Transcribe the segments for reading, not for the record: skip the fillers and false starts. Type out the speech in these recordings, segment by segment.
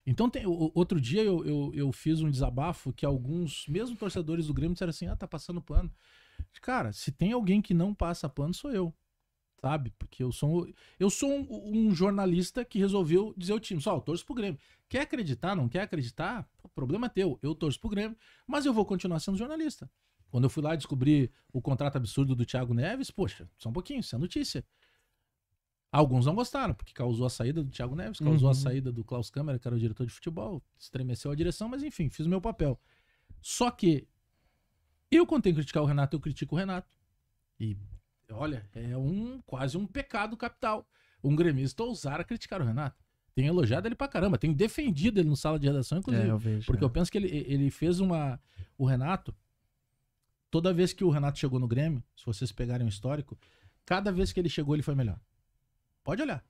Então, outro dia eu fiz um desabafo que alguns, mesmo torcedores do Grêmio, disseram assim, tá passando pano. Cara, se tem alguém que não passa pano, sou eu. Sabe? Porque eu sou um jornalista que resolveu dizer ao time, eu torço pro Grêmio. Quer acreditar, não quer acreditar? O problema é teu. Eu torço pro Grêmio, mas eu vou continuar sendo jornalista. Quando eu fui lá descobrir o contrato absurdo do Thiago Neves, poxa, só um pouquinho, isso é notícia. Alguns não gostaram, porque causou a saída do Thiago Neves, causou a saída do Klaus Câmara, que era o diretor de futebol, estremeceu a direção, mas enfim, fiz o meu papel. Só que eu, quando tenho que criticar o Renato, eu critico o Renato. E, olha, é quase um pecado capital. Um gremista ousar a criticar o Renato. Tenho elogiado ele pra caramba, tenho defendido ele no sala de redação, inclusive. Eu vejo, porque eu penso que ele fez o Renato, toda vez que o Renato chegou no Grêmio, se vocês pegarem o histórico, cada vez que ele chegou, ele foi melhor. Pode olhar.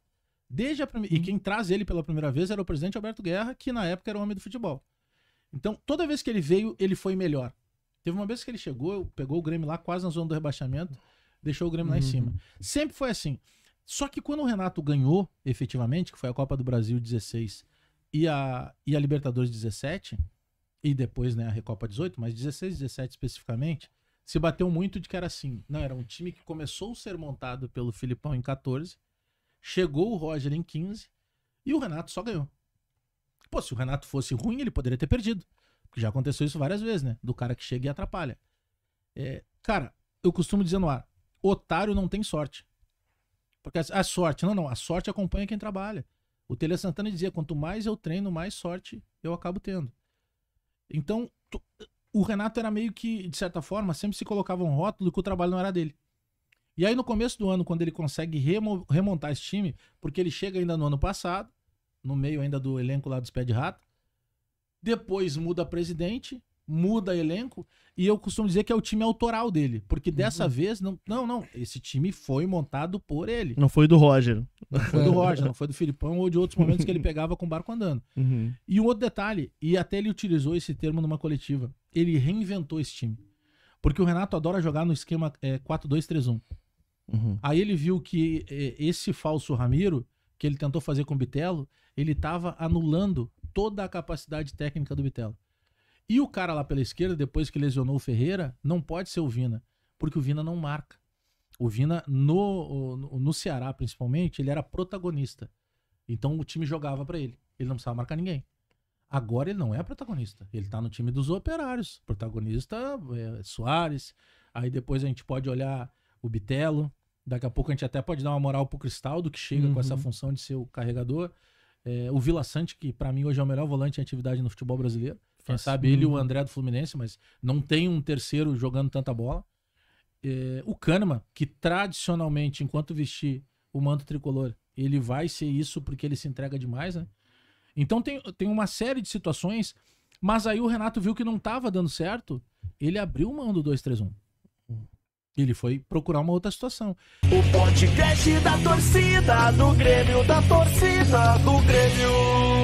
Desde a primeira... E quem traz ele pela primeira vez era o presidente Alberto Guerra, que na época era o homem do futebol. Então, toda vez que ele veio, ele foi melhor. Teve uma vez que ele chegou, pegou o Grêmio lá quase na zona do rebaixamento, deixou o Grêmio lá em cima. Sempre foi assim. Só que quando o Renato ganhou, efetivamente, que foi a Copa do Brasil 16 e a Libertadores 17, e depois, né, a Recopa 18, mas 16 e 17 especificamente, se bateu muito de que era assim. Não, era um time que começou a ser montado pelo Filipão em 14, chegou o Roger em 15 e o Renato só ganhou. Pô, se o Renato fosse ruim, ele poderia ter perdido. Porque já aconteceu isso várias vezes, né? Do cara que chega e atrapalha. Cara, eu costumo dizer no ar, otário não tem sorte. Porque a sorte, a sorte acompanha quem trabalha. O Tele Santana dizia, quanto mais eu treino, mais sorte eu acabo tendo. Então, o Renato era meio que, de certa forma, sempre se colocava um rótulo que o trabalho não era dele. E aí no começo do ano, quando ele consegue remontar esse time, porque ele chega ainda no ano passado, no meio ainda do elenco lá dos Pé de Rato, depois muda presidente, muda elenco, e eu costumo dizer que é o time autoral dele, porque dessa vez, não, esse time foi montado por ele. Não foi do Roger. Não foi do Roger, não foi do Filipão ou de outros momentos que ele pegava com o barco andando. E um outro detalhe, e até ele utilizou esse termo numa coletiva, ele reinventou esse time. Porque o Renato adora jogar no esquema 4-2-3-1. Aí ele viu que esse falso Ramiro, que ele tentou fazer com o Bitelo, ele estava anulando toda a capacidade técnica do Bitelo. E o cara lá pela esquerda, depois que lesionou o Ferreira, não pode ser o Vina, porque o Vina não marca. O Vina, no Ceará principalmente, ele era protagonista. Então o time jogava pra ele. Ele não precisava marcar ninguém. Agora ele não é protagonista. Ele tá no time dos Operários. Protagonista é Soares. Aí depois a gente pode olhar o Bitelo. Daqui a pouco a gente até pode dar uma moral pro Cristaldo, que chega com essa função de ser o carregador. O Vila Sante, que pra mim hoje é o melhor volante em atividade no futebol brasileiro. Quem sabe ele e o André do Fluminense, mas não tem um terceiro jogando tanta bola. O Kahneman, que tradicionalmente, enquanto vestir o manto tricolor, ele vai ser isso porque ele se entrega demais, né? Então tem uma série de situações, mas aí o Renato viu que não estava dando certo, ele abriu mão do 2-3-1. Ele foi procurar uma outra situação. O podcast da torcida do Grêmio, da torcida do Grêmio.